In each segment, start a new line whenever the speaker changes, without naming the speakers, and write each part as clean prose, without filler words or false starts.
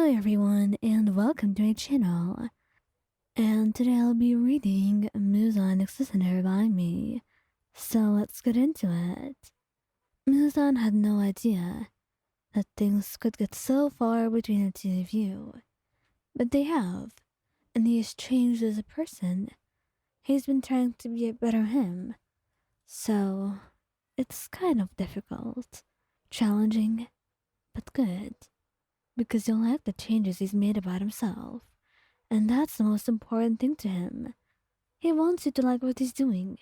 Hello everyone and welcome to my channel. And today I'll be reading Muzan Listener by me. So let's get into it. Muzan had no idea that things could get so far between the two of you. But they have, and he has changed as a person. He's been trying to be a better him. So it's kind of difficult, challenging, but good. Because you'll like the changes he's made about himself. And that's the most important thing to him. He wants you to like what he's doing.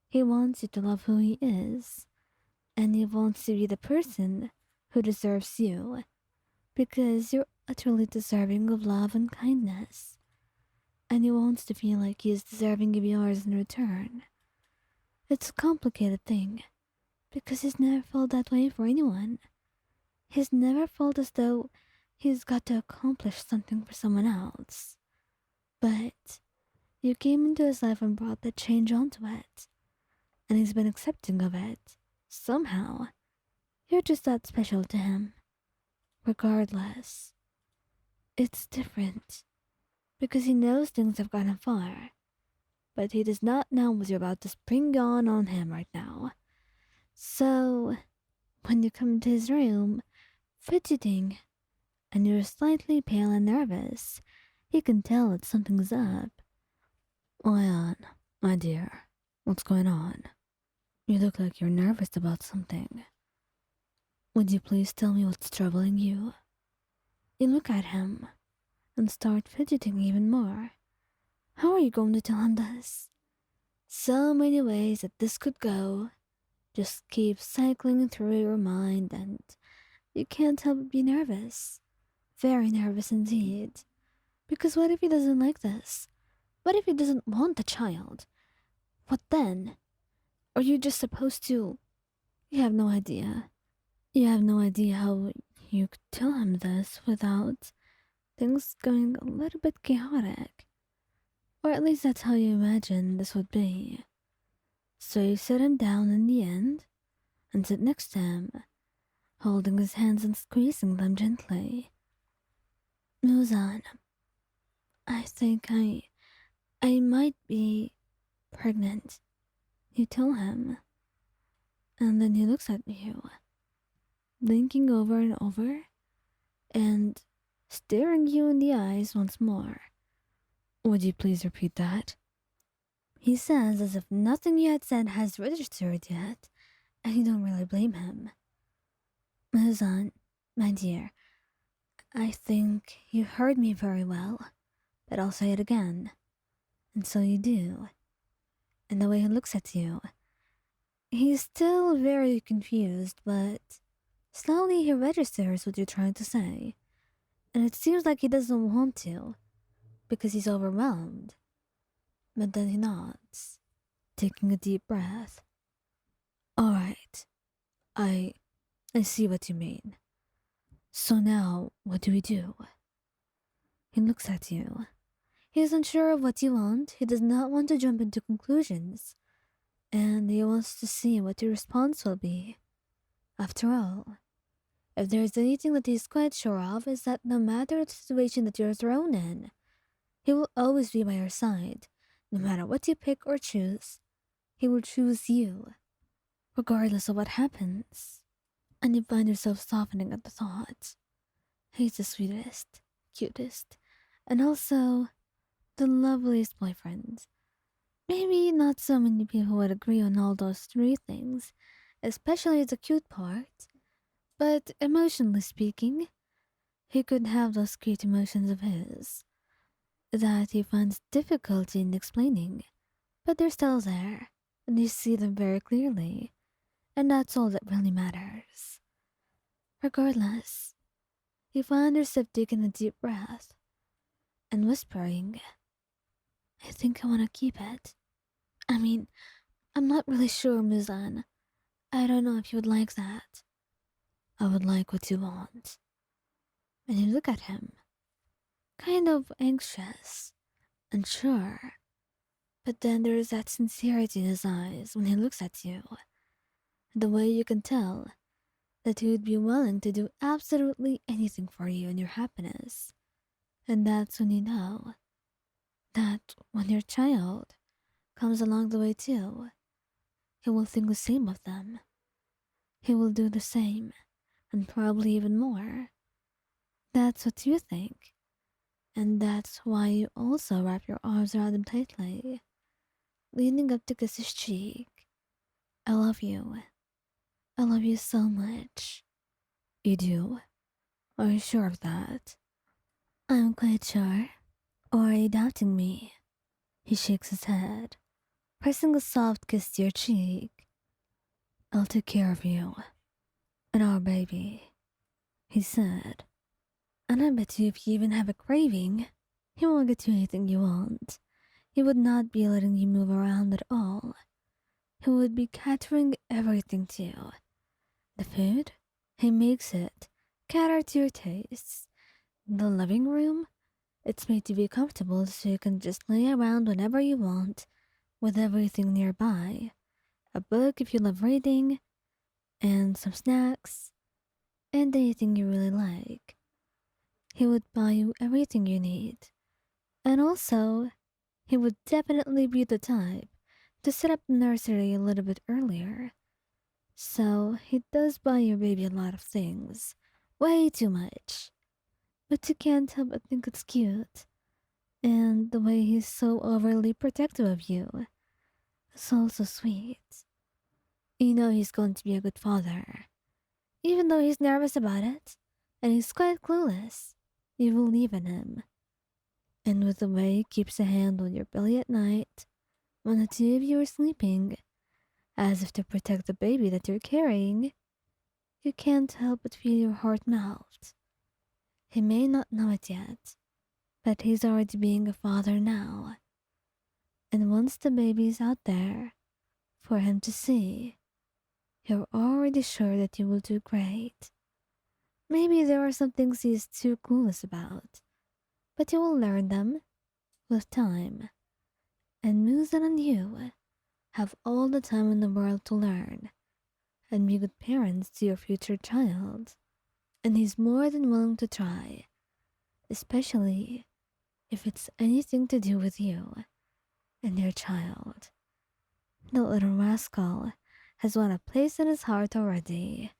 He wants you to love who he is. And he wants to be the person who deserves you. Because you're utterly deserving of love and kindness. And he wants to feel like he is deserving of yours in return. It's a complicated thing. Because he's never felt that way for anyone. He's never felt as though he's got to accomplish something for someone else. But you came into his life and brought that change onto it. And he's been accepting of it. Somehow. You're just that special to him. Regardless. It's different. Because he knows things have gotten far. But he does not know what you're about to spring on him right now. So, when you come into his room, fidgeting, and you're slightly pale and nervous, he can tell that something's up. Why, my dear, what's going on? You look like you're nervous about something. Would you please tell me what's troubling you? You look at him and start fidgeting even more. How are you going to tell him this? So many ways that this could go just keep cycling through your mind, and you can't help but be nervous. Very nervous indeed. Because what if he doesn't like this? What if he doesn't want the child? What then? Are you just supposed to... You have no idea. You have no idea how you could tell him this without things going a little bit chaotic. Or at least that's how you imagine this would be. So you sit him down in the end and sit next to him, holding his hands and squeezing them gently. Muzan, I think I might be pregnant. You tell him. And then he looks at you, blinking over and over, and staring you in the eyes once more. Would you please repeat that? He says as if nothing you had said has registered yet, and you don't really blame him. Muzan, my dear, I think you heard me very well, but I'll say it again. And so you do. And the way he looks at you, he's still very confused, but slowly he registers what you're trying to say. And it seems like he doesn't want to, because he's overwhelmed. But then he nods, taking a deep breath. All right, I see what you mean. So now, what do we do? He looks at you. He is unsure of what you want. He does not want to jump into conclusions. And he wants to see what your response will be. After all, if there is anything that he is quite sure of, is that no matter the situation that you're thrown in, he will always be by your side. No matter what you pick or choose, he will choose you, regardless of what happens. And you find yourself softening at the thought. He's the sweetest, cutest, and also the loveliest boyfriend. Maybe not so many people would agree on all those three things, especially the cute part, but emotionally speaking, he could have those cute emotions of his that he finds difficulty in explaining, but they're still there, and you see them very clearly, and that's all that really matters. Regardless, you find yourself taking a deep breath and whispering, I think I want to keep it. I mean, I'm not really sure, Muzan. I don't know if you would like that. I would like what you want. And you look at him, kind of anxious, unsure. But then there is that sincerity in his eyes when he looks at you. The way you can tell that he would be willing to do absolutely anything for you and your happiness. And that's when you know that when your child comes along the way too, he will think the same of them. He will do the same, and probably even more. That's what you think. And that's why you also wrap your arms around him tightly, leaning up to kiss his cheek. I love you. I love you so much. You do? Are you sure of that? I'm quite sure. Or are you doubting me? He shakes his head, pressing a soft kiss to your cheek. I'll take care of you and our baby, he said. And I bet you if you even have a craving, he won't get you anything you want. He would not be letting you move around at all. He would be catering everything to you. The food, he makes it cater to your tastes. The living room, it's made to be comfortable so you can just lay around whenever you want, with everything nearby. A book if you love reading, and some snacks, and anything you really like. He would buy you everything you need. And also, he would definitely be the type to set up the nursery a little bit earlier. So he does buy your baby a lot of things. Way too much. But you can't help but think it's cute. And the way he's so overly protective of you is also sweet. You know he's going to be a good father. Even though he's nervous about it, and he's quite clueless, you believe in him. And with the way he keeps a hand on your belly at night, when the two of you are sleeping, as if to protect the baby that you're carrying, you can't help but feel your heart melt. He may not know it yet, but he's already being a father now. And once the baby's out there, for him to see, you're already sure that you will do great. Maybe there are some things he's too clueless about, but you will learn them with time. And Muzan and you have all the time in the world to learn and be good parents to your future child. And he's more than willing to try, especially if it's anything to do with you and your child. The little rascal has won a place in his heart already.